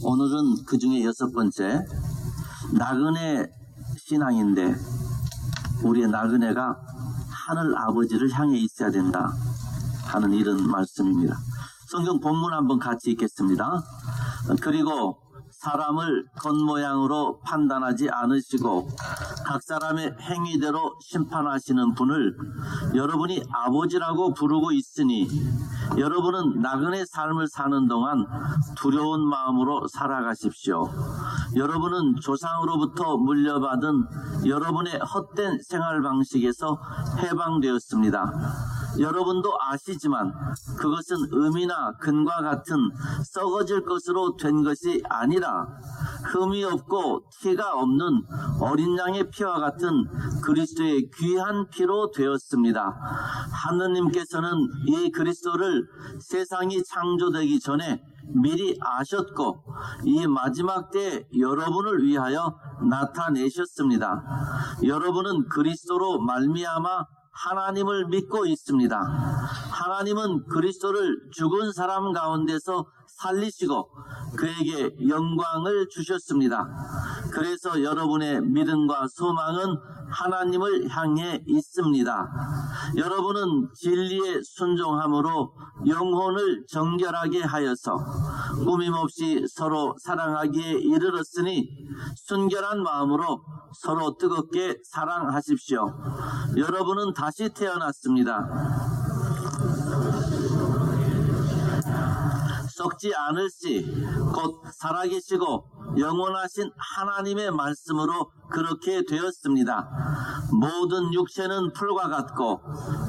오늘은 그 중에 6번째, 나그네 신앙인데 우리의 나그네가 하늘 아버지를 향해 있어야 된다 하는 이런 말씀입니다. 성경 본문 한번 같이 읽겠습니다. 그리고 사람을 겉모양으로 판단하지 않으시고 각 사람의 행위대로 심판하시는 분을 여러분이 아버지라고 부르고 있으니 여러분은 나그네 삶을 사는 동안 두려운 마음으로 살아가십시오. 여러분은 조상으로부터 물려받은 여러분의 헛된 생활 방식에서 해방되었습니다. 여러분도 아시지만 그것은 음이나 금과 같은 썩어질 것으로 된 것이 아니라 흠이 없고 티가 없는 어린 양의 피와 같은 그리스도의 귀한 피로 되었습니다. 하느님께서는 이 그리스도를 세상이 창조되기 전에 미리 아셨고 이 마지막 때에 여러분을 위하여 나타내셨습니다. 여러분은 그리스도로 말미암아 하나님을 믿고 있습니다. 하나님은 그리스도를 죽은 사람 가운데서 살리시고 그에게 영광을 주셨습니다. 그래서 여러분의 믿음과 소망은 하나님을 향해 있습니다. 여러분은 진리에 순종함으로 영혼을 정결하게 하여서 꾸밈없이 서로 사랑하기에 이르렀으니 순결한 마음으로 서로 뜨겁게 사랑하십시오. 여러분은 다시 태어났습니다. 썩지 않을 씨, 곧 살아계시고 영원하신 하나님의 말씀으로 그렇게 되었습니다. 모든 육체는 풀과 같고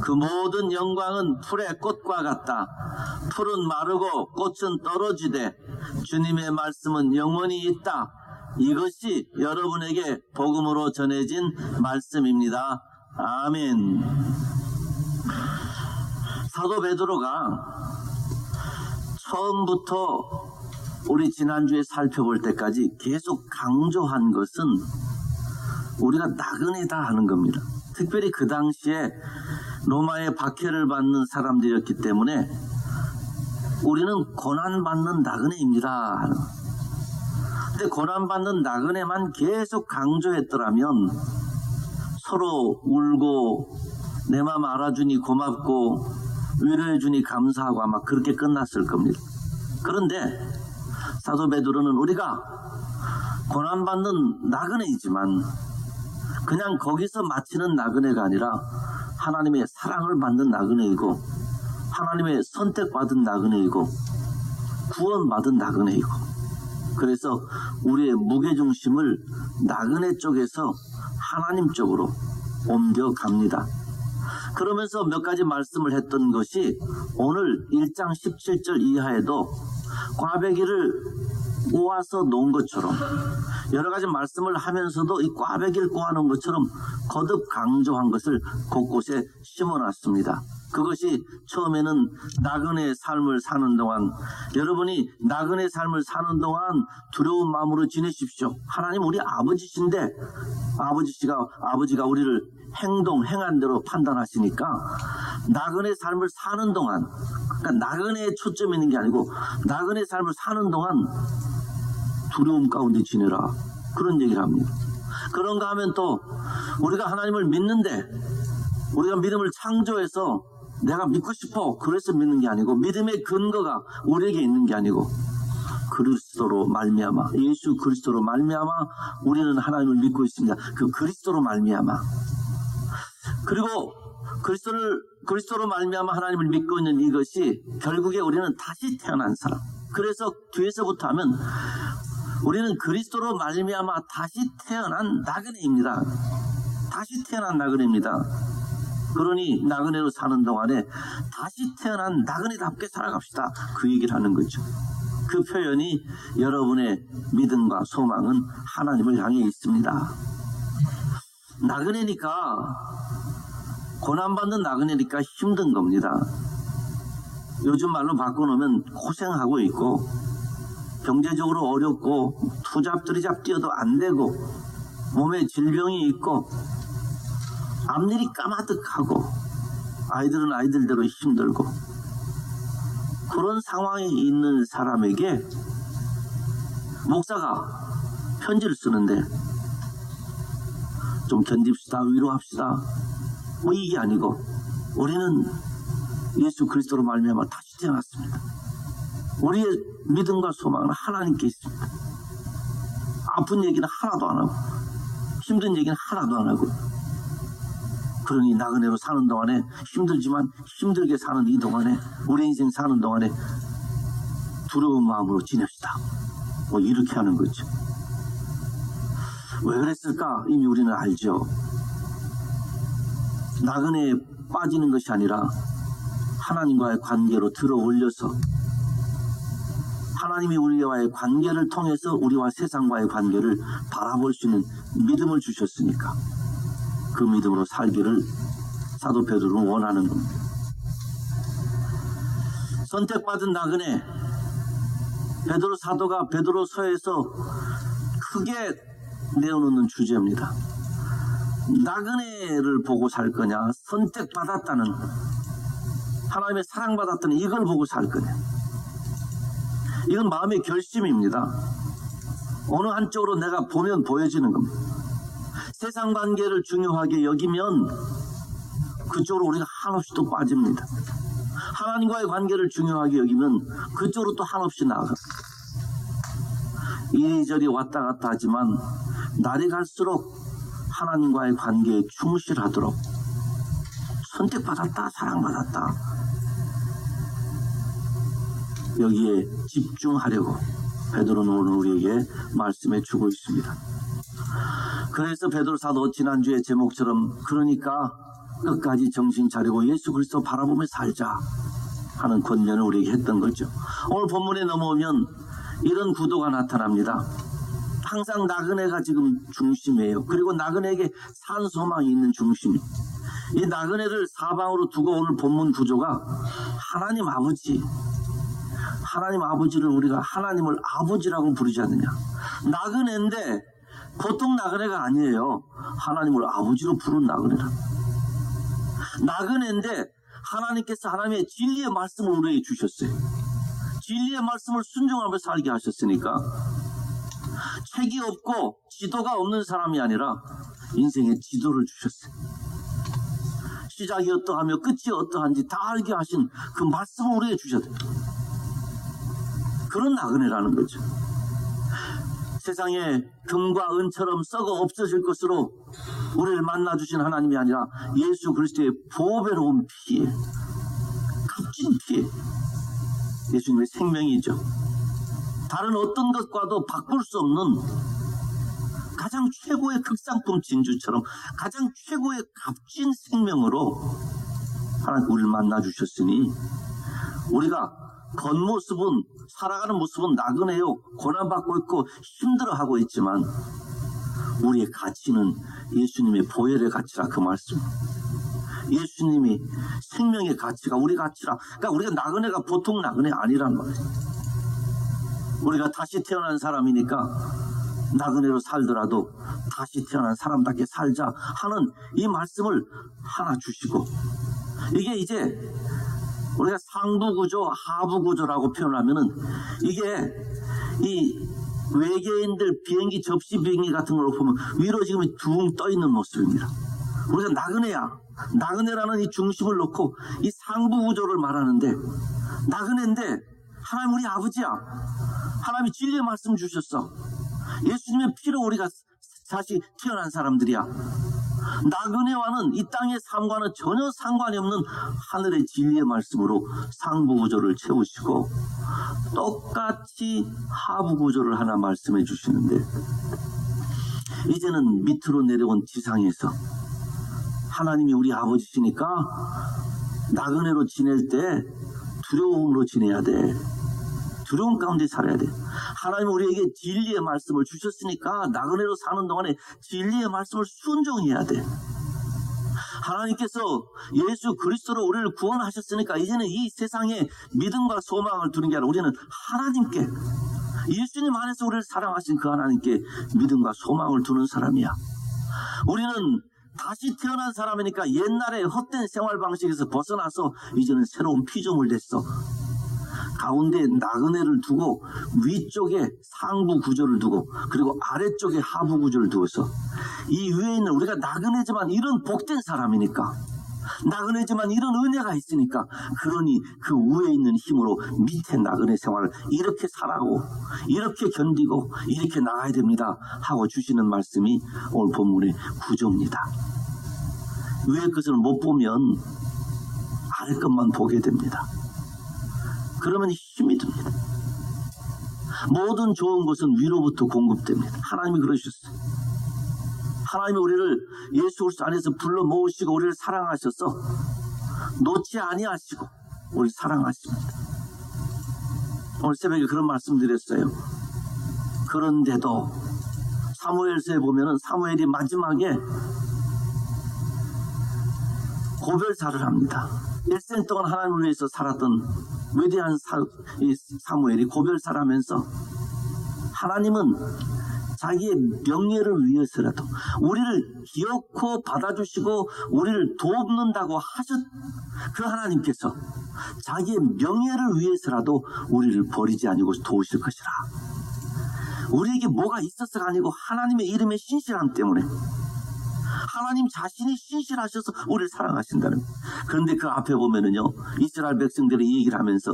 그 모든 영광은 풀의 꽃과 같다. 풀은 마르고 꽃은 떨어지되 주님의 말씀은 영원히 있다. 이것이 여러분에게 복음으로 전해진 말씀입니다. 아멘. 사도 베드로가 처음부터 우리 지난주에 살펴볼 때까지 계속 강조한 것은 우리가 나그네다 하는 겁니다. 특별히 그 당시에 로마의 박해를 받는 사람들이었기 때문에 우리는 고난받는 나그네입니다 하는. 근데 고난받는 나그네만 계속 강조했더라면 서로 울고 내 마음 알아주니 고맙고 위로해주니 감사하고 아마 그렇게 끝났을 겁니다. 그런데 사도 베드로는 우리가 고난받는 나그네이지만 그냥 거기서 마치는 나그네가 아니라 하나님의 사랑을 받는 나그네이고 하나님의 선택받은 나그네이고 구원받은 나그네이고, 그래서 우리의 무게중심을 나그네 쪽에서 하나님 쪽으로 옮겨갑니다. 그러면서 몇 가지 말씀을 했던 것이 오늘 1장 17절 이하에도 꽈배기를 꼬아서 놓은 것처럼 여러 가지 말씀을 하면서도 이 꽈배기를 꼬아놓은 것처럼 거듭 강조한 것을 곳곳에 심어놨습니다. 그것이 처음에는 나그네의 삶을 사는 동안, 여러분이 나그네 삶을 사는 동안 두려운 마음으로 지내십시오. 하나님 우리 아버지신데 아버지가 우리를 행한 대로 판단하시니까 나그네 삶을 사는 동안, 그러니까 나그네에 초점이 있는 게 아니고 나그네 삶을 사는 동안 두려움 가운데 지내라, 그런 얘기를 합니다. 그런가 하면 또 우리가 하나님을 믿는데 우리가 믿음을 창조해서 내가 믿고 싶어 그래서 믿는 게 아니고 믿음의 근거가 우리에게 있는 게 아니고 그리스도로 말미암아, 예수 그리스도로 말미암아 우리는 하나님을 믿고 있습니다. 그 그리스도로 말미암아, 그리고 그리스도로 말미암아 하나님을 믿고 있는 이것이 결국에 우리는 다시 태어난 사람. 그래서 뒤에서부터 하면 우리는 그리스도로 말미암아 다시 태어난 나그네입니다. 다시 태어난 나그네입니다. 그러니 나그네로 사는 동안에 다시 태어난 나그네답게 살아갑시다, 그 얘기를 하는 거죠. 그 표현이 여러분의 믿음과 소망은 하나님을 향해 있습니다. 나그네니까, 고난받는 나그네니까 힘든 겁니다. 요즘 말로 바꿔놓으면 고생하고 있고 경제적으로 어렵고 투잡들이 뛰어도 안 되고 몸에 질병이 있고 앞일이 까마득하고 아이들은 아이들대로 힘들고 그런 상황에 있는 사람에게 목사가 편지를 쓰는데 좀 견딥시다, 위로합시다, 뭐 이게 아니고 우리는 예수 그리스도로 말미암아 다시 태어났습니다. 우리의 믿음과 소망은 하나님께 있습니다. 아픈 얘기는 하나도 안 하고 힘든 얘기는 하나도 안 하고, 그러니 나그네로 사는 동안에 힘들지만 힘들게 사는 이 동안에, 우리 인생 사는 동안에 두려운 마음으로 지냅시다, 뭐 이렇게 하는 거죠. 왜 그랬을까? 이미 우리는 알죠. 나그네에 빠지는 것이 아니라 하나님과의 관계로 들어 올려서 하나님이 우리와의 관계를 통해서 우리와 세상과의 관계를 바라볼 수 있는 믿음을 주셨으니까 그 믿음으로 살기를 사도 베드로는 원하는 겁니다. 선택받은 나그네, 베드로 사도가 베드로서에서 크게 내어놓는 주제입니다. 나그네를 보고 살 거냐, 선택받았다는, 하나님의 사랑받았다는 이걸 보고 살 거냐. 이건 마음의 결심입니다. 어느 한쪽으로 내가 보면 보여지는 겁니다. 세상 관계를 중요하게 여기면 그쪽으로 우리가 한없이 또 빠집니다. 하나님과의 관계를 중요하게 여기면 그쪽으로 또 한없이 나아갑니다. 이리저리 왔다 갔다 하지만 날이 갈수록 하나님과의 관계에 충실하도록, 선택받았다, 사랑받았다, 여기에 집중하려고 베드로는 오늘 우리에게 말씀해 주고 있습니다. 그래서 베드로 사도 지난주의 제목처럼 그러니까 끝까지 정신 차리고 예수 그리스도 바라보며 살자 하는 권면을 우리에게 했던 거죠. 오늘 본문에 넘어오면 이런 구도가 나타납니다. 항상 나그네가 지금 중심이에요. 그리고 나그네에게 산 소망이 있는 중심. 이 나그네를 사방으로 두고 오늘 본문 구조가 하나님 아버지, 하나님 아버지를 우리가 하나님을 아버지라고 부르지 않느냐. 나그네인데 보통 나그네가 아니에요. 하나님을 아버지로 부른 나그네라. 나그네인데 하나님께서 하나님의 진리의 말씀을 우리에게 주셨어요. 진리의 말씀을 순종하며 살게 하셨으니까 책이 없고 지도가 없는 사람이 아니라 인생의 지도를 주셨어요. 시작이 어떠하며 끝이 어떠한지 다 알게 하신 그 말씀을 우리에게 주셨어요. 그런 나그네라는 거죠. 세상에 금과 은처럼 썩어 없어질 것으로 우리를 만나주신 하나님이 아니라 예수 그리스도의 보배로운 피에, 값진 피에, 예수님의 생명이죠. 다른 어떤 것과도 바꿀 수 없는 가장 최고의 극상품 진주처럼 가장 최고의 값진 생명으로 하나님 우리를 만나주셨으니, 우리가 겉모습은, 살아가는 모습은 나그네요, 고난받고 있고 힘들어하고 있지만 우리의 가치는 예수님의 보혈의 가치라, 그 말씀. 예수님이 생명의 가치가 우리 가치라. 그러니까 우리가 나그네가 보통 나그네 아니란 말이에요. 우리가 다시 태어난 사람이니까 나그네로 살더라도 다시 태어난 사람답게 살자 하는 이 말씀을 하나 주시고, 이게 이제 우리가 상부구조, 하부구조라고 표현하면은 이게 이 외계인들 비행기, 접시 비행기 같은 걸로 보면 위로 지금 둥 떠 있는 모습입니다. 우리가 나그네야. 나그네라는 이 중심을 놓고 이 상부구조를 말하는데, 나그네인데 하나님 우리 아버지야. 하나님이 진리의 말씀 주셨어. 예수님의 피로 우리가 다시 태어난 사람들이야. 나그네와는 이 땅의 삶과는 전혀 상관이 없는 하늘의 진리의 말씀으로 상부구조를 채우시고 똑같이 하부구조를 하나 말씀해 주시는데, 이제는 밑으로 내려온 지상에서 하나님이 우리 아버지시니까 나그네로 지낼 때 두려움으로 지내야 돼. 두려움 가운데 살아야 돼. 하나님은 우리에게 진리의 말씀을 주셨으니까 나그네로 사는 동안에 진리의 말씀을 순종해야 돼. 하나님께서 예수 그리스도로 우리를 구원하셨으니까 이제는 이 세상에 믿음과 소망을 두는 게 아니라 우리는 하나님께, 예수님 안에서 우리를 사랑하신 그 하나님께 믿음과 소망을 두는 사람이야. 우리는 다시 태어난 사람이니까 옛날에 헛된 생활 방식에서 벗어나서 이제는 새로운 피조물 됐어. 가운데 나그네를 두고 위쪽에 상부 구조를 두고 그리고 아래쪽에 하부 구조를 두어서 이 위에 있는 우리가 나그네지만 이런 복된 사람이니까 나그네지만 이런 은혜가 있으니까 그러니 그 위에 있는 힘으로 밑에 나그네 생활을 이렇게 살아고 이렇게 견디고 이렇게 나가야 됩니다 하고 주시는 말씀이 오늘 본문의 구조입니다. 위에 것을 못 보면 아래 것만 보게 됩니다. 그러면 힘이 듭니다. 모든 좋은 것은 위로부터 공급됩니다. 하나님이 그러셨어요. 하나님이 우리를 예수 그리스도 안에서 불러 모으시고 우리를 사랑하셔서 놓지 아니하시고 우리를 사랑하십니다. 오늘 새벽에 그런 말씀 드렸어요. 그런데도 사무엘서에 보면은 사무엘이 마지막에 고별사를 합니다. 일생 동안 하나님을 위해서 살았던 위대한 사무엘이 고별사를 하면서 하나님은 자기의 명예를 위해서라도 우리를 기어코 받아주시고 우리를 돕는다고 하셨 그 하나님께서 자기의 명예를 위해서라도 우리를 버리지 아니고 도우실 것이라. 우리에게 뭐가 있어서가 아니고 하나님의 이름의 신실함 때문에 하나님 자신이 신실하셔서 우리를 사랑하신다는. 그런데 그 앞에 보면은요, 이스라엘 백성들이 이 얘기를 하면서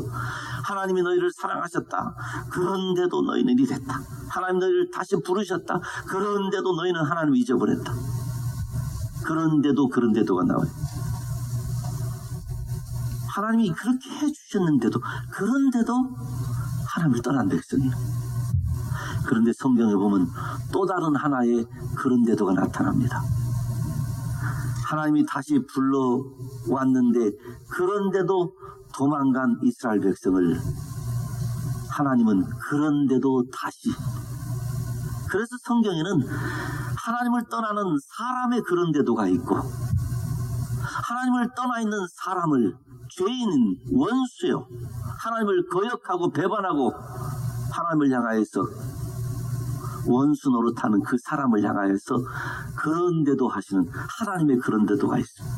하나님이 너희를 사랑하셨다. 그런데도 너희는 이랬다. 하나님 너희를 다시 부르셨다. 그런데도 너희는 하나님을 잊어버렸다. 그런데도가 나와요. 하나님이 그렇게 해주셨는데도 그런데도 하나님을 떠난 백성이에요. 그런데 성경에 보면 또 다른 하나의 그런데도가 나타납니다. 하나님이 다시 불러왔는데 그런데도 도망간 이스라엘 백성을 하나님은 그런데도 다시. 그래서 성경에는 하나님을 떠나는 사람의 그런데도가 있고 하나님을 떠나 있는 사람을 죄인인 원수요 하나님을 거역하고 배반하고 하나님을 향하여서 원수 노릇하는 그 사람을 향하여서 그런데도 하시는 하나님의 그런데도가 있습니다.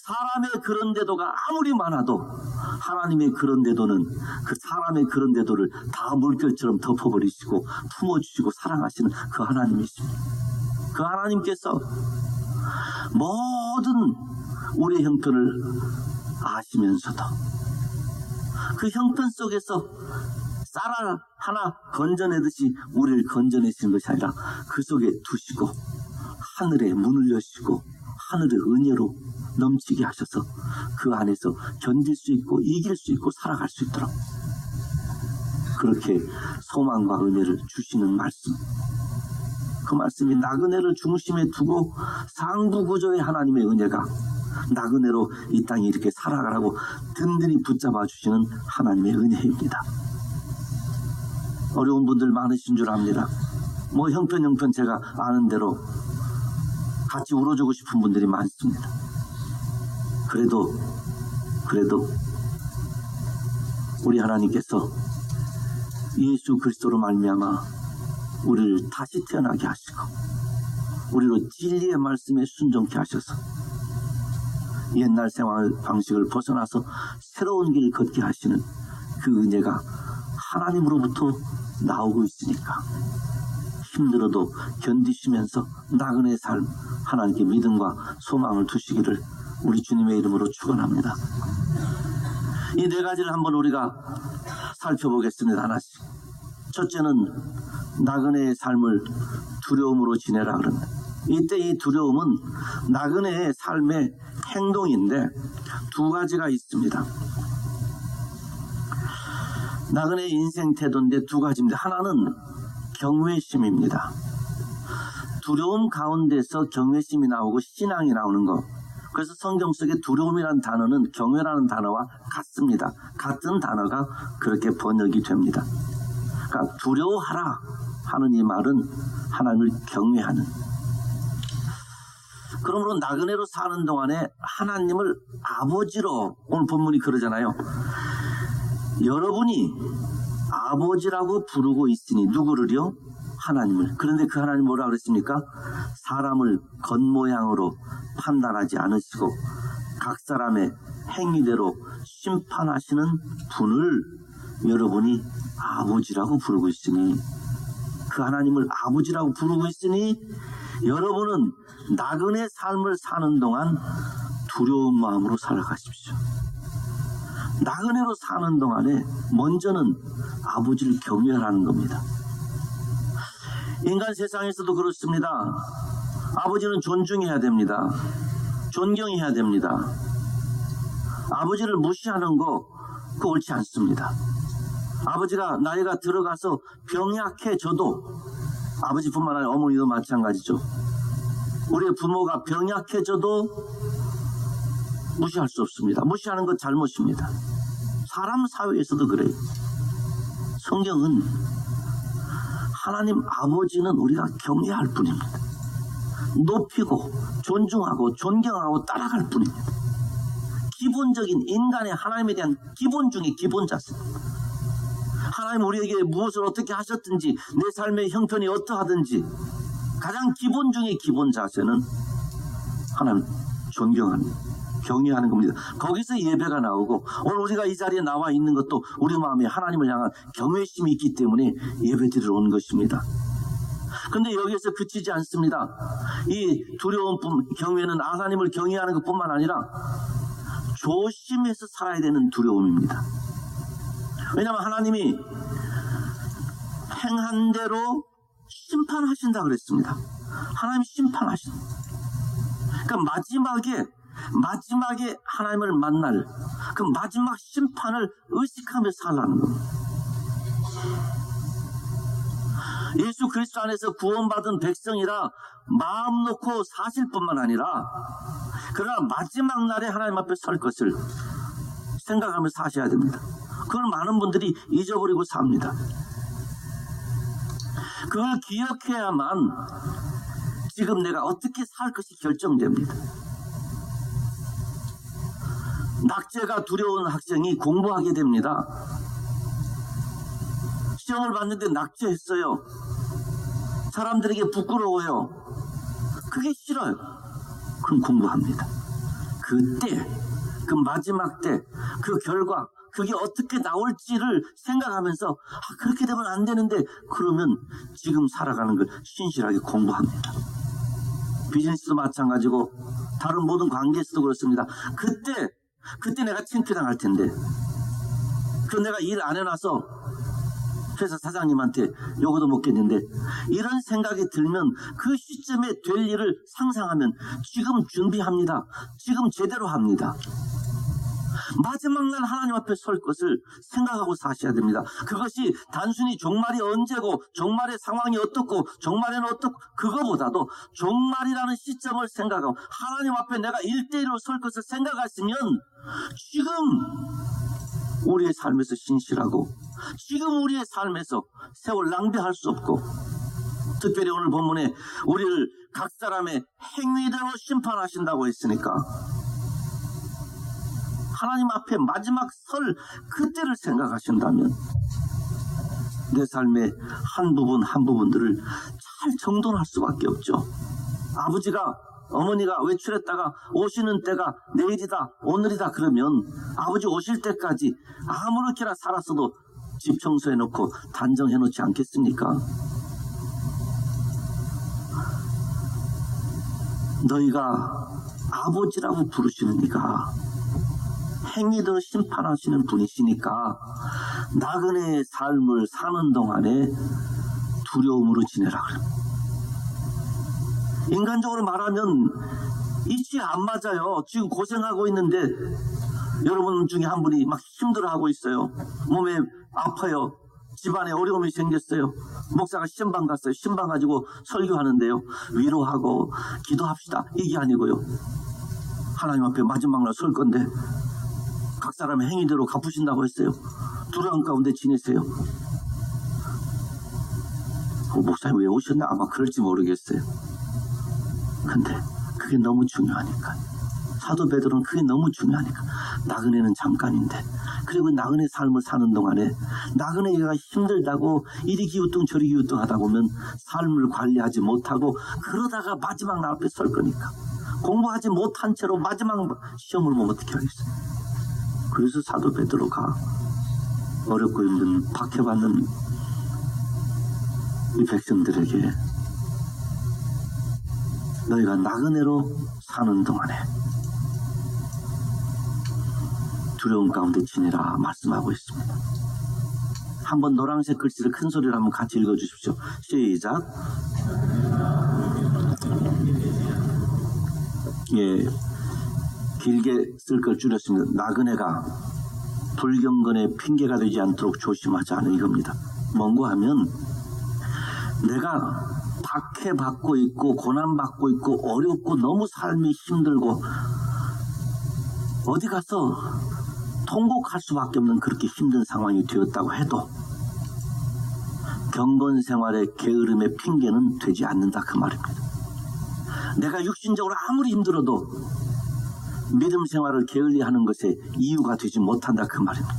사람의 그런데도가 아무리 많아도 하나님의 그런데도는 그 사람의 그런데도를 다 물결처럼 덮어버리시고 품어주시고 사랑하시는 그 하나님이십니다. 그 하나님께서 모든 우리의 형편을 아시면서도 그 형편 속에서 쌀알 하나 건져내듯이 우리를 건져내시는 것이 아니라 그 속에 두시고 하늘에 문을 여시고 하늘의 은혜로 넘치게 하셔서 그 안에서 견딜 수 있고 이길 수 있고 살아갈 수 있도록 그렇게 소망과 은혜를 주시는 말씀. 그 말씀이 나그네를 중심에 두고 상부구조의 하나님의 은혜가 나그네로 이 땅에 이렇게 살아가라고 든든히 붙잡아 주시는 하나님의 은혜입니다. 어려운 분들 많으신 줄 압니다. 뭐 형편 제가 아는 대로 같이 울어주고 싶은 분들이 많습니다. 그래도 우리 하나님께서 예수 그리스도로 말미암아 우리를 다시 태어나게 하시고 우리로 진리의 말씀에 순종케 하셔서 옛날 생활 방식을 벗어나서 새로운 길 걷게 하시는 그 은혜가 하나님으로부터 나오고 있으니까 힘들어도 견디시면서 나그네 삶 하나님께 믿음과 소망을 두시기를 우리 주님의 이름으로 축원합니다. 이 네 가지를 한번 우리가 살펴보겠습니다. 하나씩. 첫째는 나그네의 삶을 두려움으로 지내라 그럽니다. 이때 이 두려움은 나그네의 삶의 행동인데 두 가지가 있습니다. 나그네의 인생 태도인데 두 가지입니다. 하나는 경외심입니다. 두려움 가운데서 경외심이 나오고 신앙이 나오는 것. 그래서 성경 속에 두려움이라는 단어는 경외라는 단어와 같습니다. 같은 단어가 그렇게 번역이 됩니다. 그러니까 두려워하라 하는 이 말은 하나님을 경외하는. 그러므로 나그네로 사는 동안에 하나님을 아버지로, 오늘 본문이 그러잖아요. 여러분이 아버지라고 부르고 있으니 누구를요? 하나님을. 그런데 그 하나님 뭐라 그랬습니까? 사람을 겉모양으로 판단하지 않으시고 각 사람의 행위대로 심판하시는 분을 여러분이 아버지라고 부르고 있으니, 그 하나님을 아버지라고 부르고 있으니 여러분은 나그네 삶을 사는 동안 두려운 마음으로 살아가십시오. 나그네로 사는 동안에 먼저는 아버지를 경외하라는 겁니다. 인간 세상에서도 그렇습니다. 아버지는 존중해야 됩니다. 존경해야 됩니다. 아버지를 무시하는 거 그거 옳지 않습니다. 아버지가 나이가 들어가서 병약해져도, 아버지뿐만 아니라 어머니도 마찬가지죠. 우리의 부모가 병약해져도 무시할 수 없습니다. 무시하는 것 잘못입니다. 사람 사회에서도 그래요. 성경은 하나님 아버지는 우리가 경외할 뿐입니다. 높이고 존중하고 존경하고 따라갈 뿐입니다. 기본적인 인간의 하나님에 대한 기본 중에 기본 자세입니다. 하나님 우리에게 무엇을 어떻게 하셨든지, 내 삶의 형편이 어떠하든지 가장 기본 중에 기본 자세는 하나님 존경하는, 경외하는 겁니다. 거기서 예배가 나오고, 오늘 우리가 이 자리에 나와 있는 것도 우리 마음에 하나님을 향한 경외심이 있기 때문에 예배드리러 온 것입니다. 근데 여기에서 그치지 않습니다. 이 두려움, 경외는 하나님을 경외하는 것뿐만 아니라 조심해서 살아야 되는 두려움입니다. 왜냐하면 하나님이 행한 대로 심판하신다 그랬습니다. 하나님 심판하신다. 그러니까 마지막에 하나님을 만날 그 마지막 심판을 의식하며 살라는 겁니다. 예수 그리스도 안에서 구원받은 백성이라 마음 놓고 사실 뿐만 아니라, 그러나 마지막 날에 하나님 앞에 설 것을 생각하며 사셔야 됩니다. 그걸 많은 분들이 잊어버리고 삽니다. 그걸 기억해야만 지금 내가 어떻게 살 것이 결정됩니다. 낙제가 두려운 학생이 공부하게 됩니다. 시험을 봤는데 낙제했어요. 사람들에게 부끄러워요. 그게 싫어요. 그럼 공부합니다. 그때, 그 마지막 때, 그 결과, 그게 어떻게 나올지를 생각하면서 그렇게 되면 안 되는데, 그러면 지금 살아가는 걸 신실하게 공부합니다. 비즈니스도 마찬가지고 다른 모든 관계에서도 그렇습니다. 그때 내가 창피당할 텐데, 그럼 내가 일 안 해놔서 회사 사장님한테 요거도 먹겠는데, 이런 생각이 들면 그 시점에 될 일을 상상하면 지금 준비합니다. 지금 제대로 합니다. 마지막 날 하나님 앞에 설 것을 생각하고 사셔야 됩니다. 그것이 단순히 종말이 언제고, 종말의 상황이 어떻고, 종말에는 어떻고, 그거보다도 종말이라는 시점을 생각하고 하나님 앞에 내가 1대1로 설 것을 생각하시면 지금 우리의 삶에서 신실하고, 지금 우리의 삶에서 세월 낭비할 수 없고, 특별히 오늘 본문에 우리를 각 사람의 행위대로 심판하신다고 했으니까 하나님 앞에 마지막 설 그때를 생각하신다면 내 삶의 한 부분들을 잘 정돈할 수밖에 없죠. 아버지가, 어머니가 외출했다가 오시는 때가 내일이다, 오늘이다 그러면 아버지 오실 때까지 아무렇게나 살았어도 집 청소해놓고 단정해놓지 않겠습니까? 너희가 아버지라고 부르시는 이가 행위대로 심판하시는 분이시니까 나그네의 삶을 사는 동안에 두려움으로 지내라 그럽니다. 인간적으로 말하면 이치에 안 맞아요. 지금 고생하고 있는데 여러분 중에 한 분이 막 힘들어하고 있어요. 몸에 아파요. 집안에 어려움이 생겼어요. 목사가 신방 갔어요. 신방 가지고 설교하는데요, 위로하고 기도합시다 이게 아니고요, 하나님 앞에 마지막 날 설 건데 각 사람의 행위대로 갚으신다고 했어요. 두려움 가운데 지내세요. 목사님 왜 오셨나 아마 그럴지 모르겠어요. 근데 그게 너무 중요하니까, 사도 베드로는 그게 너무 중요하니까, 나그네는 잠깐인데, 그리고 나그네 삶을 사는 동안에 나그네가 힘들다고 이리 기우뚱 저리 기우뚱 하다 보면 삶을 관리하지 못하고 그러다가 마지막 날 앞에 설 거니까, 공부하지 못한 채로 마지막 시험을 보면 어떻게 하겠어요? 그래서 사도 베드로가 어렵고 힘든 박해받는 이 백성들에게 너희가 나그네로 사는 동안에 두려움 가운데 지내라 말씀하고 있습니다. 한번 노란색 글씨를 큰 소리로 한번 같이 읽어주십시오. 시작. 예, 길게 쓸 걸 줄였습니다. 나그네가 불경건의 핑계가 되지 않도록 조심하자 하는 이겁니다. 뭔고 하면 내가 박해받고 있고 고난받고 있고 어렵고 너무 삶이 힘들고 어디 가서 통곡할 수밖에 없는 그렇게 힘든 상황이 되었다고 해도 경건 생활의 게으름의 핑계는 되지 않는다 그 말입니다. 내가 육신적으로 아무리 힘들어도 믿음 생활을 게을리하는 것에 이유가 되지 못한다 그 말입니다.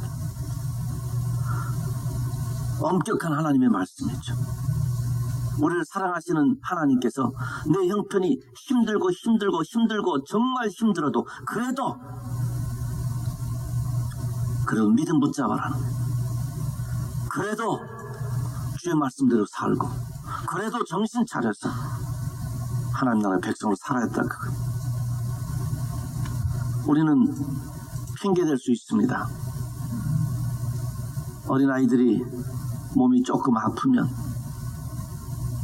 엄격한 하나님의 말씀이죠. 우리를 사랑하시는 하나님께서 내 형편이 힘들고 정말 힘들어도 그래도 믿음 붙잡아라. 그래도 주의 말씀대로 살고 그래도 정신 차려서 하나님 나라의 백성으로 살아야 했다. 우리는 핑계댈 수 있습니다. 어린아이들이 몸이 조금 아프면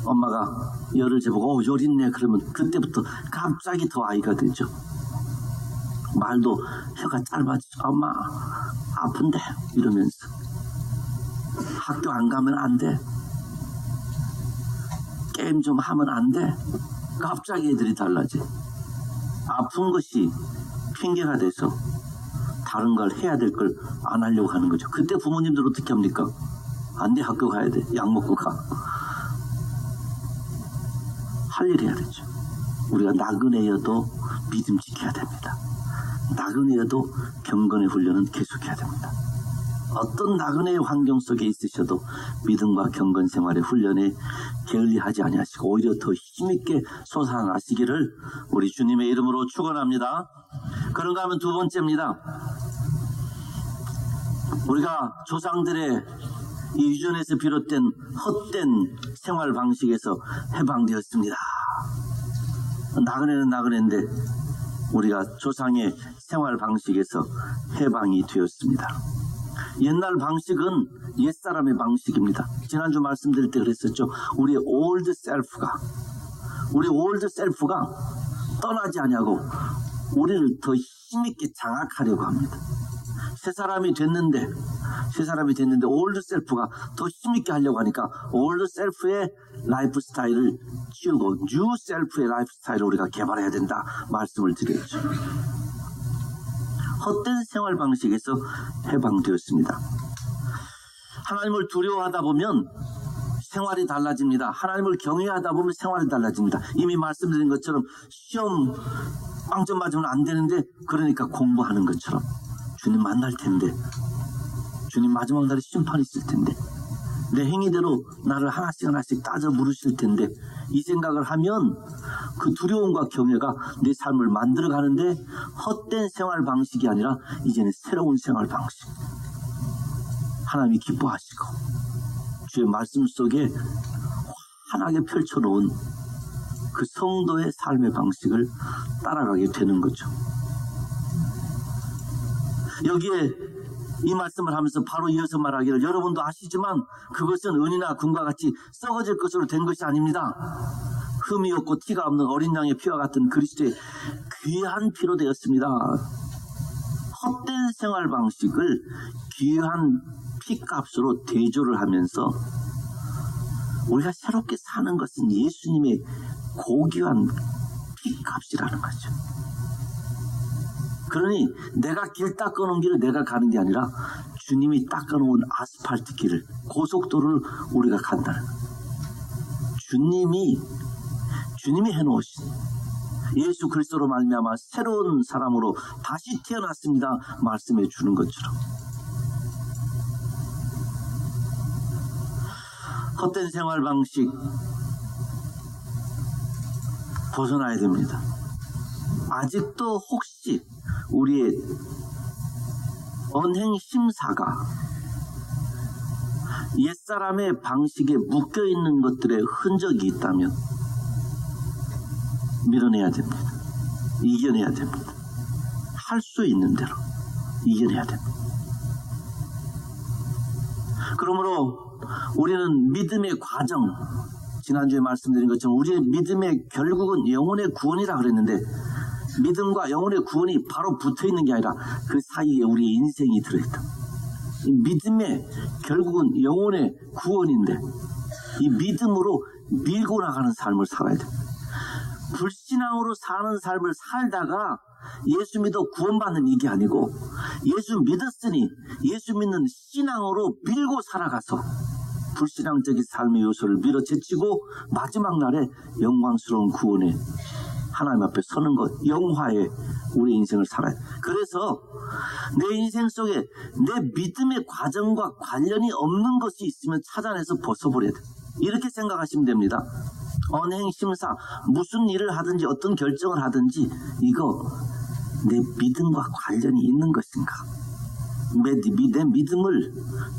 엄마가 열을 재보고 열 있네 그러면 그때부터 갑자기 더 아이가 되죠. 말도 혀가 짧아지죠. 엄마 아픈데 이러면서 학교 안 가면 안 돼. 게임 좀 하면 안 돼. 갑자기 애들이 달라져. 아픈 것이 핑계가 돼서 다른 걸 해야 될 걸 안 하려고 하는 거죠. 그때 부모님들 어떻게 합니까? 안 돼, 학교 가야 돼. 약 먹고 가. 할 일 해야 되죠. 우리가 나그네여도 믿음 지켜야 됩니다. 나그네여도 경건의 훈련은 계속해야 됩니다. 어떤 나그네의 환경 속에 있으셔도 믿음과 경건 생활의 훈련에 게을리하지 아니하시고 오히려 더 힘있게 솟아나시기를 우리 주님의 이름으로 축원합니다. 그런가 하면 두 번째입니다. 우리가 조상들의 이 유전에서 비롯된 헛된 생활 방식에서 해방되었습니다. 나그네는 나그네인데 우리가 조상의 생활 방식에서 해방이 되었습니다. 옛날 방식은 옛사람의 방식입니다. 지난주 말씀드릴 때 그랬었죠. 우리의 올드 셀프가 떠나지 않냐고 우리를 더 힘있게 장악하려고 합니다. 새 사람이 됐는데 올드 셀프가 더 힘있게 하려고 하니까 올드 셀프의 라이프 스타일을 치우고 뉴 셀프의 라이프 스타일을 우리가 개발해야 된다 말씀을 드렸죠. 헛된 생활 방식에서 해방되었습니다. 하나님을 두려워하다 보면 생활이 달라집니다. 하나님을 경외하다 보면 생활이 달라집니다. 이미 말씀드린 것처럼 시험 빵점 맞으면 안 되는데 그러니까 공부하는 것처럼 주님 만날 텐데 주님 마지막 날에 심판이 있을 텐데 내 행위대로 나를 하나씩 따져 물으실 텐데 이 생각을 하면 그 두려움과 경외가 내 삶을 만들어가는데 헛된 생활 방식이 아니라 이제는 새로운 생활 방식 하나님이 기뻐하시고 주의 말씀 속에 환하게 펼쳐놓은 그 성도의 삶의 방식을 따라가게 되는 거죠. 여기에 이 말씀을 하면서 바로 이어서 말하기를 여러분도 아시지만 그것은 은이나 금과 같이 썩어질 것으로 된 것이 아닙니다. 흠이 없고 티가 없는 어린 양의 피와 같은 그리스도의 귀한 피로 되었습니다. 헛된 생활 방식을 귀한 피값으로 대조를 하면서 우리가 새롭게 사는 것은 예수님의 고귀한 피값이라는 거죠. 그러니 내가 길 닦아놓은 길을 내가 가는 게 아니라 주님이 닦아놓은 아스팔트 길을 고속도로를 우리가 간다는 거예요. 주님이 해놓으신 예수 그리스도로 말미암아 새로운 사람으로 다시 태어났습니다 말씀해 주는 것처럼 헛된 생활 방식 벗어나야 됩니다. 아직도 혹시 우리의 언행심사가 옛사람의 방식에 묶여있는 것들의 흔적이 있다면 밀어내야 됩니다. 이겨내야 됩니다. 할 수 있는 대로 이겨내야 됩니다. 그러므로 우리는 믿음의 과정, 지난주에 말씀드린 것처럼 우리의 믿음의 결국은 영혼의 구원이라 그랬는데, 믿음과 영혼의 구원이 바로 붙어있는 게 아니라 그 사이에 우리의 인생이 들어있다. 이 믿음의 결국은 영혼의 구원인데, 이 믿음으로 밀고 나가는 삶을 살아야 됩니다. 불신앙으로 사는 삶을 살다가 예수 믿어 구원받는 이게 아니고, 예수 믿었으니 예수 믿는 신앙으로 밀고 살아가서 불신앙적인 삶의 요소를 밀어제치고 마지막 날에 영광스러운 구원에 하나님 앞에 서는 것, 영화에 우리 인생을 살아야 돼. 그래서 내 인생 속에 내 믿음의 과정과 관련이 없는 것이 있으면 찾아내서 벗어버려야 돼. 이렇게 생각하시면 됩니다. 언행심사, 무슨 일을 하든지 어떤 결정을 하든지 이거 내 믿음과 관련이 있는 것인가? 내 믿음을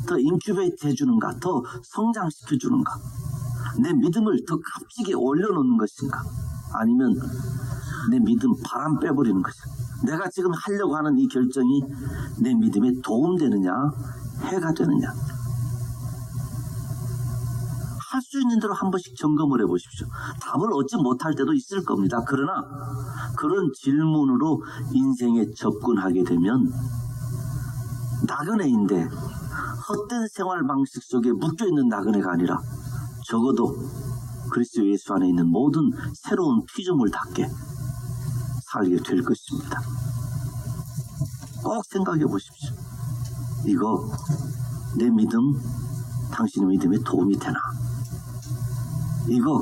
더 인큐베이트 해주는가? 더 성장시켜주는가? 내 믿음을 더 값지게 올려놓는 것인가? 아니면 내 믿음 바람 빼버리는 것인가? 내가 지금 하려고 하는 이 결정이 내 믿음에 도움되느냐? 해가 되느냐? 할 수 있는 대로 한 번씩 점검을 해보십시오. 답을 얻지 못할 때도 있을 겁니다. 그러나 그런 질문으로 인생에 접근하게 되면 나그네인데 헛된 생활 방식 속에 묶여있는 나그네가 아니라 적어도 그리스도 예수 안에 있는 모든 새로운 피조물답게 살게 될 것입니다. 꼭 생각해 보십시오. 이거 내 믿음, 당신의 믿음에 도움이 되나? 이거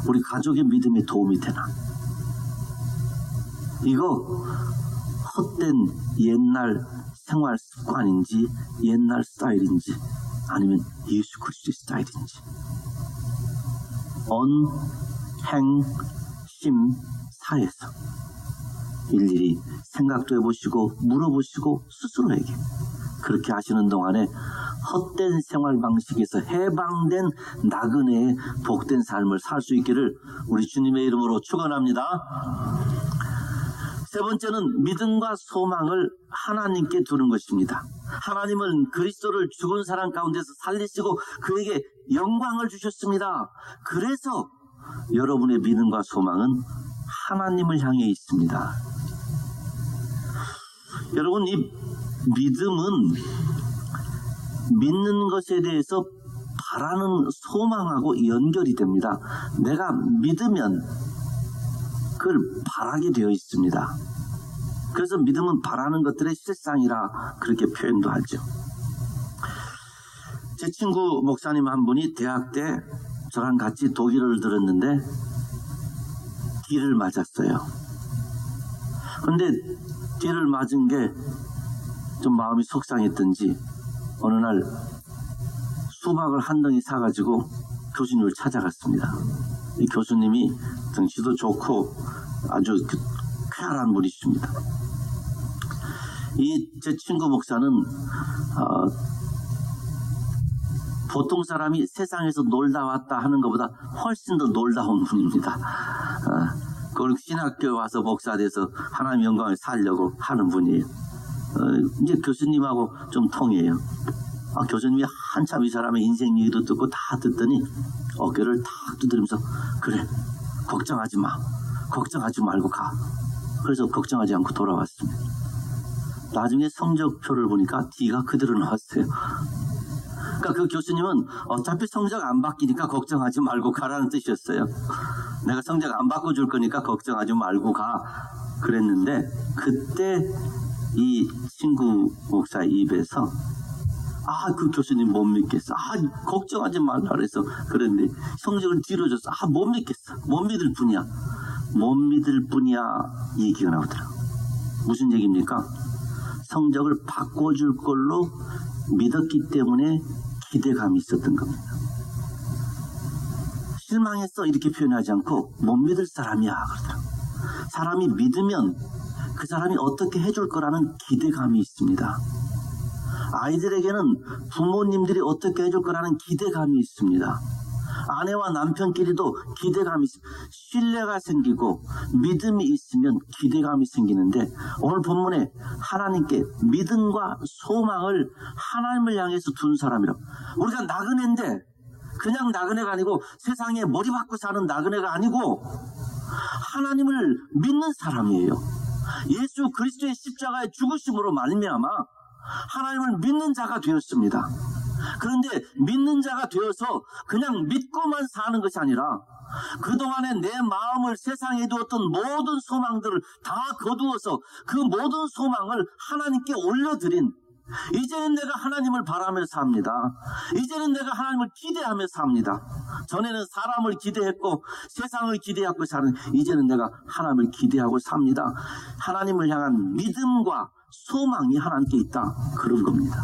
우리 가족의 믿음에 도움이 되나? 이거 헛된 옛날 생활 습관인지 옛날 스타일인지 아니면 예수 그리스도의 스타일인지 언행심사에서 일일이 생각도 해보시고 물어보시고 스스로에게 그렇게 하시는 동안에 헛된 생활 방식에서 해방된 나그네의 복된 삶을 살 수 있기를 우리 주님의 이름으로 축원합니다. 세 번째는 믿음과 소망을 하나님께 두는 것입니다. 하나님은 그리스도를 죽은 사람 가운데서 살리시고 그에게 영광을 주셨습니다. 그래서 여러분의 믿음과 소망은 하나님을 향해 있습니다. 여러분, 이 믿음은 믿는 것에 대해서 바라는 소망하고 연결이 됩니다. 내가 믿으면 그걸 바라게 되어 있습니다. 그래서 믿음은 바라는 것들의 실상이라 그렇게 표현도 하죠. 제 친구 목사님 한 분이 대학 때 저랑 같이 독일어를 들었는데 뒤를 맞았어요. 근데 뒤를 맞은 게 좀 마음이 속상했던지 어느 날 수박을 한 덩이 사가지고 교수님을 찾아갔습니다. 이 교수님이 덩치도 좋고 아주 쾌활한 분이십니다. 이 제 친구 목사는 보통 사람이 세상에서 놀다 왔다 하는 것보다 훨씬 더 놀다 온 분입니다. 그걸 신학교에 와서 목사 돼서 하나님 영광을 살려고 하는 분이에요. 이제 교수님하고 좀 통해요. 교수님이 한참 이 사람의 인생 얘기도 듣고 다 듣더니 어깨를 탁 두드리면서 그래, 걱정하지 마. 걱정하지 말고 가. 그래서 걱정하지 않고 돌아왔습니다. 나중에 성적표를 보니까 D가 그대로 나왔어요. 그러니까 그 교수님은 어차피 성적 안 바뀌니까 걱정하지 말고 가라는 뜻이었어요. 내가 성적 안 바꿔줄 거니까 걱정하지 말고 가. 그랬는데 그때 이 친구 목사 입에서 그 교수님 못 믿겠어. 걱정하지 말라 그래서 그랬는데 성적을 뒤로 줬어. 못 믿겠어. 못 믿을 뿐이야. 못 믿을 뿐이야. 이 얘기가 나오더라고. 무슨 얘기입니까? 성적을 바꿔줄 걸로 믿었기 때문에 기대감이 있었던 겁니다. 실망했어 이렇게 표현하지 않고 못 믿을 사람이야 그러더라고. 사람이 믿으면 그 사람이 어떻게 해줄 거라는 기대감이 있습니다. 아이들에게는 부모님들이 어떻게 해줄 거라는 기대감이 있습니다. 아내와 남편끼리도 기대감이 있습니다. 신뢰가 생기고 믿음이 있으면 기대감이 생기는데, 오늘 본문에 하나님께 믿음과 소망을 하나님을 향해서 둔 사람이라고. 우리가 나그네인데 그냥 나그네가 아니고 세상에 머리 박고 사는 나그네가 아니고 하나님을 믿는 사람이에요. 예수 그리스도의 십자가의 죽으심으로 말미암아 하나님을 믿는 자가 되었습니다. 그런데 믿는 자가 되어서 그냥 믿고만 사는 것이 아니라 그동안에 내 마음을 세상에 두었던 모든 소망들을 다 거두어서 그 모든 소망을 하나님께 올려드린, 이제는 내가 하나님을 바라며 삽니다. 이제는 내가 하나님을 기대하며 삽니다. 전에는 사람을 기대했고 세상을 기대하고 사는, 이제는 내가 하나님을 기대하고 삽니다. 하나님을 향한 믿음과 소망이 하나님께 있다, 그런 겁니다.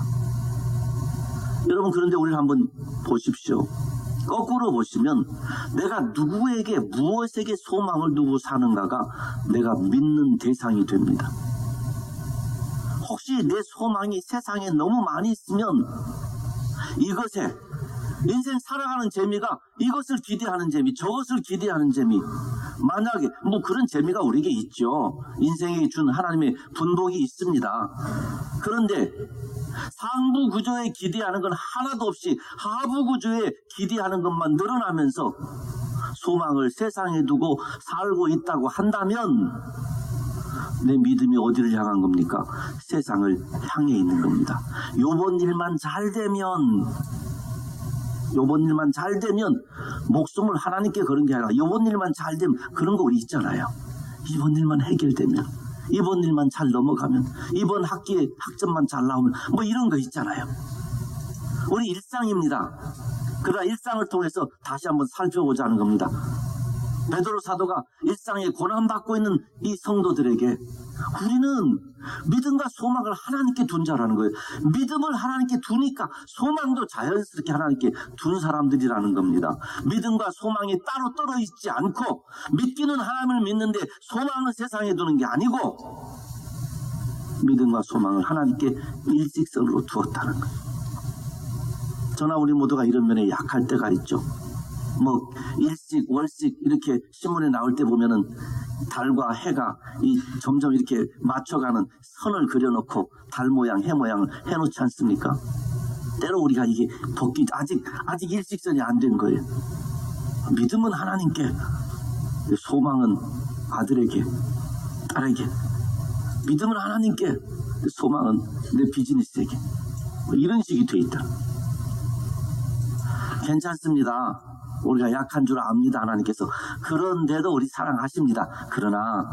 여러분, 그런데 우리를 한번 보십시오. 거꾸로 보시면 내가 누구에게 무엇에게 소망을 두고 사는가가 내가 믿는 대상이 됩니다. 혹시 내 소망이 세상에 너무 많이 있으면 이것에 인생 살아가는 재미가 이것을 기대하는 재미, 저것을 기대하는 재미, 만약에 뭐 그런 재미가 우리에게 있죠. 인생에 준 하나님의 분복이 있습니다. 그런데 상부 구조에 기대하는 건 하나도 없이 하부 구조에 기대하는 것만 늘어나면서 소망을 세상에 두고 살고 있다고 한다면 내 믿음이 어디를 향한 겁니까? 세상을 향해 있는 겁니다. 요번 일만 잘 되면 목숨을 하나님께 거는 게 아니라 요번 일만 잘 되면, 그런 거 우리 있잖아요. 이번 일만 해결되면, 이번 일만 잘 넘어가면, 이번 학기에 학점만 잘 나오면, 뭐 이런 거 있잖아요. 우리 일상입니다. 그러나 일상을 통해서 다시 한번 살펴보자 하는 겁니다. 베드로 사도가 일상에 고난받고 있는 이 성도들에게 우리는 믿음과 소망을 하나님께 둔 자라는 거예요. 믿음을 하나님께 두니까 소망도 자연스럽게 하나님께 둔 사람들이라는 겁니다. 믿음과 소망이 따로 떨어 있지 않고, 믿기는 하나님을 믿는데 소망은 세상에 두는 게 아니고, 믿음과 소망을 하나님께 일직선으로 두었다는 거예요. 저나 우리 모두가 이런 면에 약할 때가 있죠. 뭐 일식 월식 이렇게 신문에 나올 때 보면은 달과 해가 점점 이렇게 맞춰가는 선을 그려놓고 달 모양 해 모양을 해놓지 않습니까? 때로 우리가 이게 벗기 아직 일직선이 안 된 거예요. 믿음은 하나님께, 소망은 아들에게, 딸에게. 믿음은 하나님께, 소망은 내 비즈니스에게. 뭐 이런 식이 돼 있다. 괜찮습니다. 우리가 약한 줄 압니다, 하나님께서. 그런데도 우리 사랑하십니다. 그러나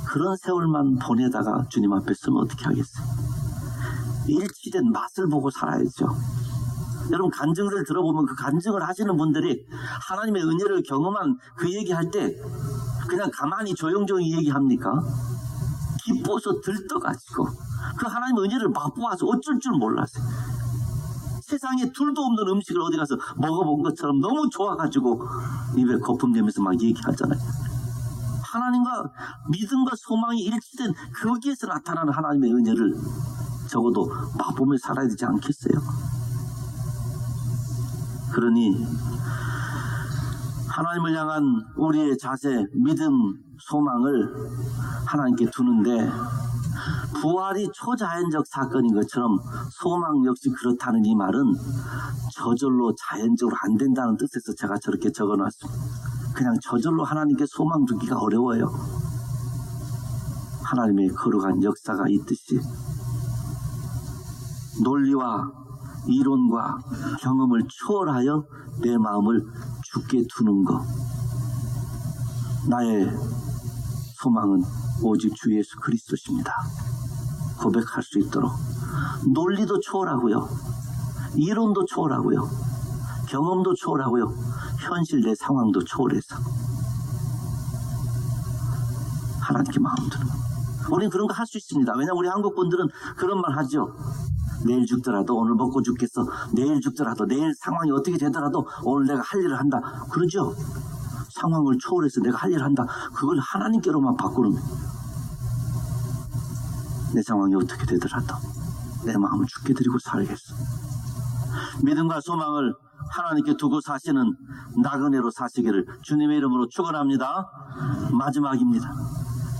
그런 세월만 보내다가 주님 앞에 서면 어떻게 하겠어요? 일치된 맛을 보고 살아야죠. 여러분, 간증들 들어보면 그 간증을 하시는 분들이 하나님의 은혜를 경험한 그 얘기할 때 그냥 가만히 조용조용히 얘기합니까? 기뻐서 들떠가지고 그 하나님의 은혜를 맛보아서 어쩔 줄 몰랐어요. 세상에 둘도 없는 음식을 어디 가서 먹어본 것처럼 너무 좋아가지고 입에 거품 내면서 막 얘기하잖아요. 하나님과 믿음과 소망이 일치된 거기에서 나타나는 하나님의 은혜를 적어도 맛보며 살아야 되지 않겠어요? 그러니 하나님을 향한 우리의 자세, 믿음, 소망을 하나님께 두는데, 부활이 초자연적 사건인 것처럼 소망 역시 그렇다는 이 말은 저절로 자연적으로 안 된다는 뜻에서 제가 저렇게 적어놨습니다. 그냥 저절로 하나님께 소망 두기가 어려워요. 하나님의 거룩한 역사가 있듯이 논리와 이론과 경험을 초월하여 내 마음을 주께 두는 것. 나의 소망은 오직 주 예수 그리스도십니다. 고백할 수 있도록 논리도 초월하고요, 이론도 초월하고요, 경험도 초월하고요, 현실 내 상황도 초월해서 하나님께 마음 두는 것. 우리는 그런 거 할 수 있습니다. 왜냐하면 우리 한국 분들은 그런 말 하죠. 내일 죽더라도 오늘 먹고 죽겠어. 내일 죽더라도, 내일 상황이 어떻게 되더라도 오늘 내가 할 일을 한다. 그러죠. 상황을 초월해서 내가 할 일을 한다. 그걸 하나님께로만 바꾸는 거예요. 내 상황이 어떻게 되더라도 내 마음을 주께 드리고 살겠어. 믿음과 소망을 하나님께 두고 사시는 나그네로 사시기를 주님의 이름으로 축원합니다. 마지막입니다.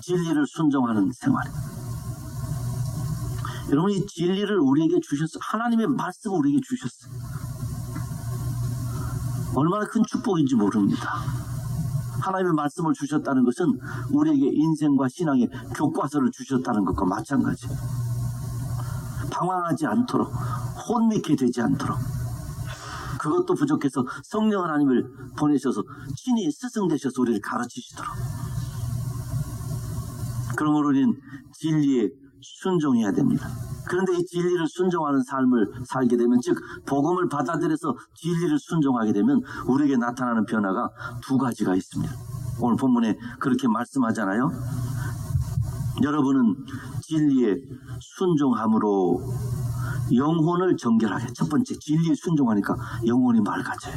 진리를 순종하는 생활. 여러분, 이 진리를 우리에게 주셨어요. 하나님의 말씀을 우리에게 주셨어요. 얼마나 큰 축복인지 모릅니다. 하나님의 말씀을 주셨다는 것은 우리에게 인생과 신앙의 교과서를 주셨다는 것과 마찬가지예요. 방황하지 않도록, 혼미케 되지 않도록, 그것도 부족해서 성령 하나님을 보내셔서 친히 스승되셔서 우리를 가르치시도록. 그러므로 우리는 진리에 순종해야 됩니다. 그런데 이 진리를 순종하는 삶을 살게 되면, 즉 복음을 받아들여서 진리를 순종하게 되면 우리에게 나타나는 변화가 두 가지가 있습니다. 오늘 본문에 그렇게 말씀하잖아요. 여러분은 진리에 순종함으로 영혼을 정결하게. 첫 번째, 진리에 순종하니까 영혼이 맑아져요.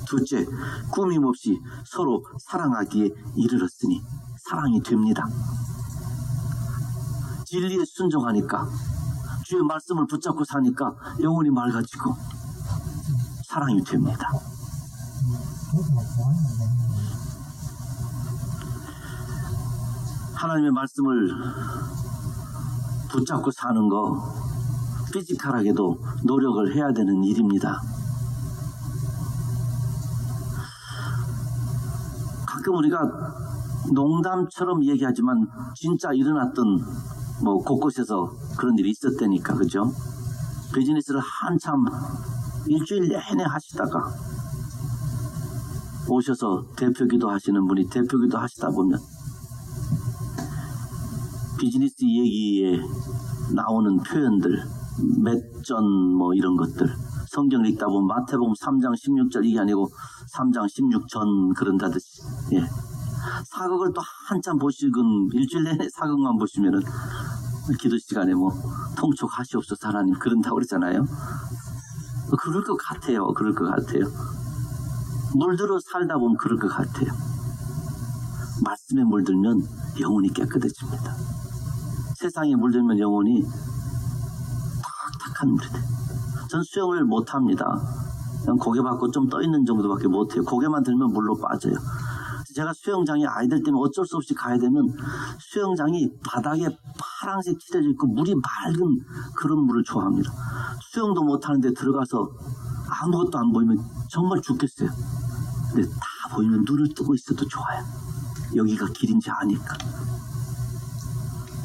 둘째, 꾸밈 없이 서로 사랑하기에 이르렀으니 사랑이 됩니다. 진리에 순종하니까, 주의 말씀을 붙잡고 사니까 영혼이 맑아지고 사랑이 됩니다. 하나님의 말씀을 붙잡고 사는 거 피지컬하게도 노력을 해야 되는 일입니다. 가끔 우리가 농담처럼 얘기하지만 진짜 일어났던 곳곳에서 그런 일이 있었다니까, 그죠? 비즈니스를 한참 일주일 내내 하시다가 오셔서 대표기도 하시는 분이 대표기도 하시다 보면 비즈니스 얘기에 나오는 표현들, 맺전 이런 것들, 성경을 읽다 보면 마태복음 3장 16절 이게 아니고 3장 16전 그런다듯이, 예. 사극을 또 한참 보시건 일주일 내내 사극만 보시면은 기도 시간에 통촉하시옵소서 하나님 그런다고 그러잖아요. 그럴 것 같아요. 그럴 것 같아요. 물들어 살다 보면 그럴 것 같아요. 말씀에 물들면 영혼이 깨끗해집니다. 세상에 물들면 영혼이 탁탁한 물이 돼요. 전 수영을 못합니다. 그냥 고개 받고 좀 떠있는 정도밖에 못해요. 고개만 들면 물로 빠져요. 제가 수영장에 아이들 때문에 어쩔 수 없이 가야 되면 수영장이 바닥에 파란색 칠해져 있고 물이 맑은 그런 물을 좋아합니다. 수영도 못하는데 들어가서 아무것도 안 보이면 정말 죽겠어요. 근데 다 보이면 눈을 뜨고 있어도 좋아요. 여기가 길인지 아니까.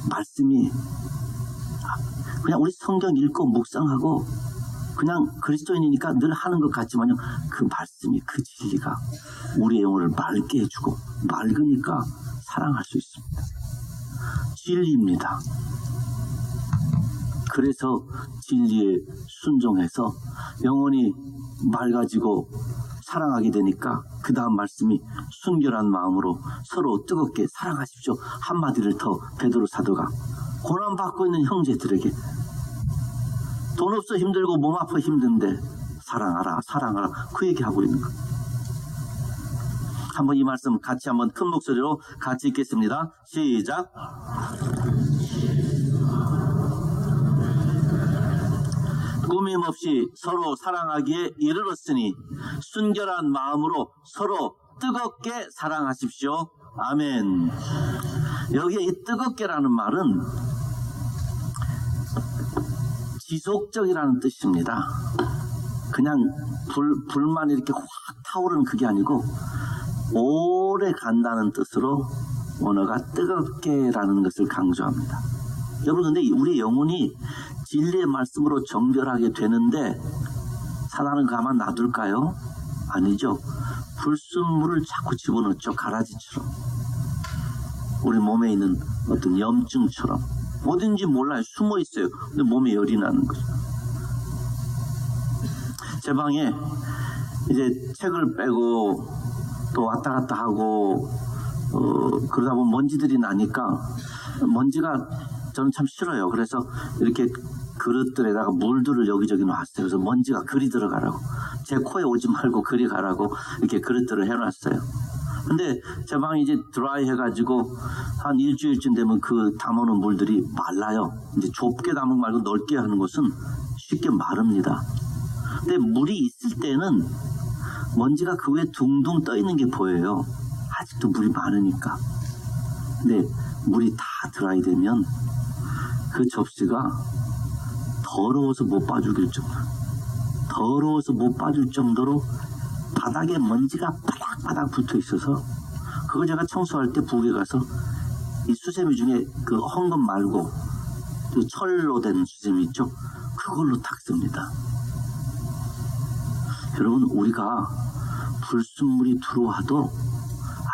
말씀이 그냥 우리 성경 읽고 묵상하고 그냥 그리스도인이니까 늘 하는 것 같지만요, 그 말씀이, 그 진리가 우리의 영혼을 맑게 해주고 맑으니까 사랑할 수 있습니다. 진리입니다. 그래서 진리에 순종해서 영혼이 맑아지고 사랑하게 되니까 그 다음 말씀이 순결한 마음으로 서로 뜨겁게 사랑하십시오. 한마디를 더 베드로 사도가 고난받고 있는 형제들에게, 돈 없어 힘들고 몸 아파 힘든데 사랑하라, 사랑하라, 그 얘기하고 있는 것. 한번 이 말씀 같이 한번 큰 목소리로 같이 읽겠습니다. 시작. 꾸밈 없이 서로 사랑하기에 이르렀으니 순결한 마음으로 서로 뜨겁게 사랑하십시오. 아멘. 여기에 이 뜨겁게라는 말은 지속적이라는 뜻입니다. 그냥 불만 이렇게 확 타오르는 그게 아니고 오래 간다는 뜻으로 언어가 뜨겁게라는 것을 강조합니다. 여러분, 근데 우리 영혼이 진리의 말씀으로 정결하게 되는데 사단은 가만 놔둘까요? 아니죠. 불순물을 자꾸 집어넣죠. 가라지처럼. 우리 몸에 있는 어떤 염증처럼 어딘지 몰라요. 숨어 있어요. 근데 몸에 열이 나는 거죠. 제 방에 이제 책을 빼고 또 왔다 갔다 하고 그러다 보면 먼지들이 나니까, 먼지가 저는 참 싫어요. 그래서 이렇게 그릇들에다가 물들을 여기저기 놨어요. 그래서 먼지가 그리 들어가라고, 제 코에 오지 말고 그리 가라고 이렇게 그릇들을 해놨어요. 근데 제 방이 이제 드라이 해가지고 한 일주일쯤 되면 그 담아놓은 물들이 말라요. 이제 좁게 담은 말고 넓게 하는 것은 쉽게 마릅니다. 근데 물이 있을 때는 먼지가 그 위에 둥둥 떠 있는 게 보여요. 아직도 물이 많으니까. 근데 물이 다 드라이 되면 그 접시가 더러워서 못 빠질 정도로 바닥에 먼지가 바닥바닥 붙어 있어서 그거 제가 청소할 때 부엌에 가서 이 수세미 중에 그 헝겊 말고 그 철로 된 수세미 있죠? 그걸로 닦습니다. 여러분, 우리가 불순물이 들어와도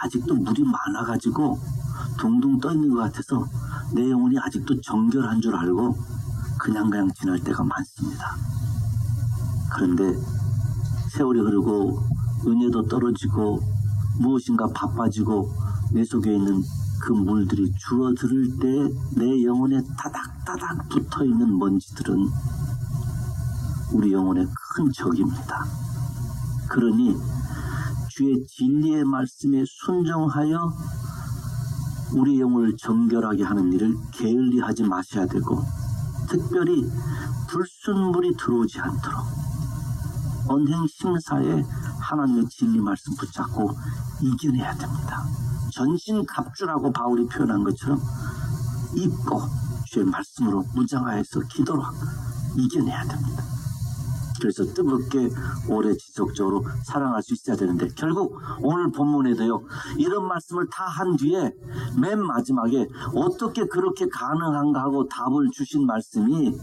아직도 물이 많아가지고 둥둥 떠 있는 것 같아서 내 영혼이 아직도 정결한 줄 알고 그냥 지날 때가 많습니다. 그런데 세월이 흐르고 은혜도 떨어지고 무엇인가 바빠지고 내 속에 있는 그 물들이 줄어들 때 내 영혼에 따닥따닥 붙어있는 먼지들은 우리 영혼의 큰 적입니다. 그러니 주의 진리의 말씀에 순종하여 우리 영혼을 정결하게 하는 일을 게을리하지 마셔야 되고, 특별히 불순물이 들어오지 않도록 언행심사에 하나님의 진리 말씀 붙잡고 이겨내야 됩니다. 전신갑주라고 바울이 표현한 것처럼 입고 주의 말씀으로 무장하여서 기도로 이겨내야 됩니다. 그래서 뜨겁게 오래 지속적으로 사랑할 수 있어야 되는데, 결국 오늘 본문에도요, 이런 말씀을 다 한 뒤에 맨 마지막에 어떻게 그렇게 가능한가 하고 답을 주신 말씀이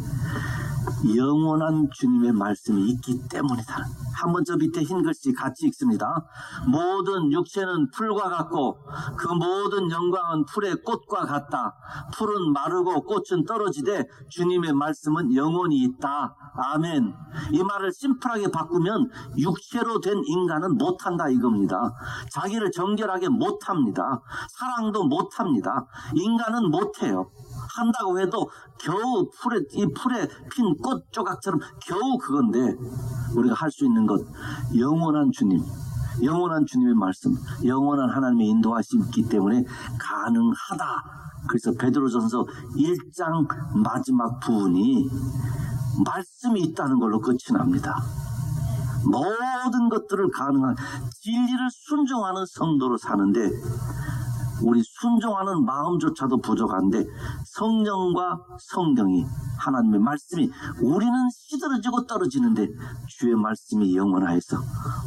영원한 주님의 말씀이 있기 때문이다. 한번 저 밑에 흰 글씨 같이 읽습니다. 모든 육체는 풀과 같고 그 모든 영광은 풀의 꽃과 같다. 풀은 마르고 꽃은 떨어지되 주님의 말씀은 영원히 있다. 아멘. 이 말을 심플하게 바꾸면 육체로 된 인간은 못한다 이겁니다. 자기를 정결하게 못합니다. 사랑도 못합니다. 인간은 못해요. 한다고 해도 겨우 이 풀에 핀 꽃 조각처럼 겨우 그건데, 우리가 할 수 있는 것, 영원한 주님, 영원한 주님의 말씀, 영원한 하나님의 인도하심이 있기 때문에 가능하다. 그래서 베드로전서 1장 마지막 부분이 말씀이 있다는 걸로 끝이 납니다. 모든 것들을 가능한 진리를 순종하는 성도로 사는데, 우리 순종하는 마음조차도 부족한데 성령과 성경이, 하나님의 말씀이, 우리는 시들어지고 떨어지는데 주의 말씀이 영원하여서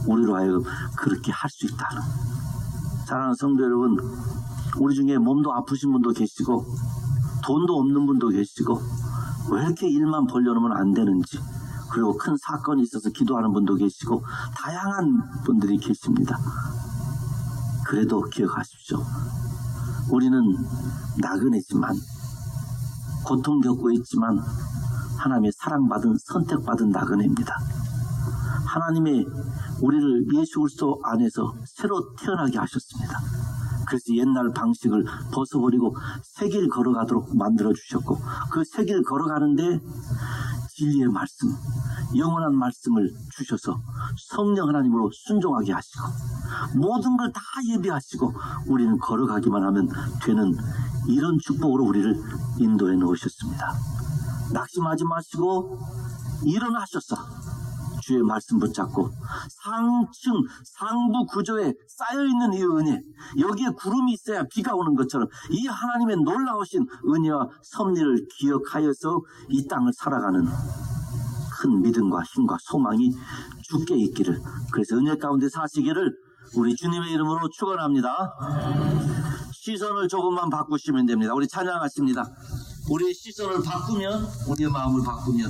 우리로 하여금 그렇게 할 수 있다는. 사랑하는 성도 여러분, 우리 중에 몸도 아프신 분도 계시고 돈도 없는 분도 계시고 왜 이렇게 일만 벌려놓으면 안 되는지, 그리고 큰 사건이 있어서 기도하는 분도 계시고 다양한 분들이 계십니다. 그래도 기억하십시오. 우리는 나그네지만, 고통 겪고 있지만 하나님의 사랑받은, 선택받은 나그네입니다. 하나님의 우리를 예수 그리스도 안에서 새로 태어나게 하셨습니다. 그래서 옛날 방식을 벗어버리고 새 길 걸어가도록 만들어주셨고, 그 새 길 걸어가는데 진리의 말씀, 영원한 말씀을 주셔서 성령 하나님으로 순종하게 하시고 모든 걸 다 예비하시고 우리는 걸어가기만 하면 되는 이런 축복으로 우리를 인도해 놓으셨습니다. 낙심하지 마시고 일어나셔서 주의 말씀 붙잡고 상층 상부 구조에 쌓여있는 이 은혜, 여기에 구름이 있어야 비가 오는 것처럼 이 하나님의 놀라우신 은혜와 섭리를 기억하여서 이 땅을 살아가는 큰 믿음과 힘과 소망이 주께 있기를, 그래서 은혜 가운데 사시기를 우리 주님의 이름으로 축원합니다. 시선을 조금만 바꾸시면 됩니다. 우리 찬양하십니다. 우리의 시선을 바꾸면, 우리의 마음을 바꾸면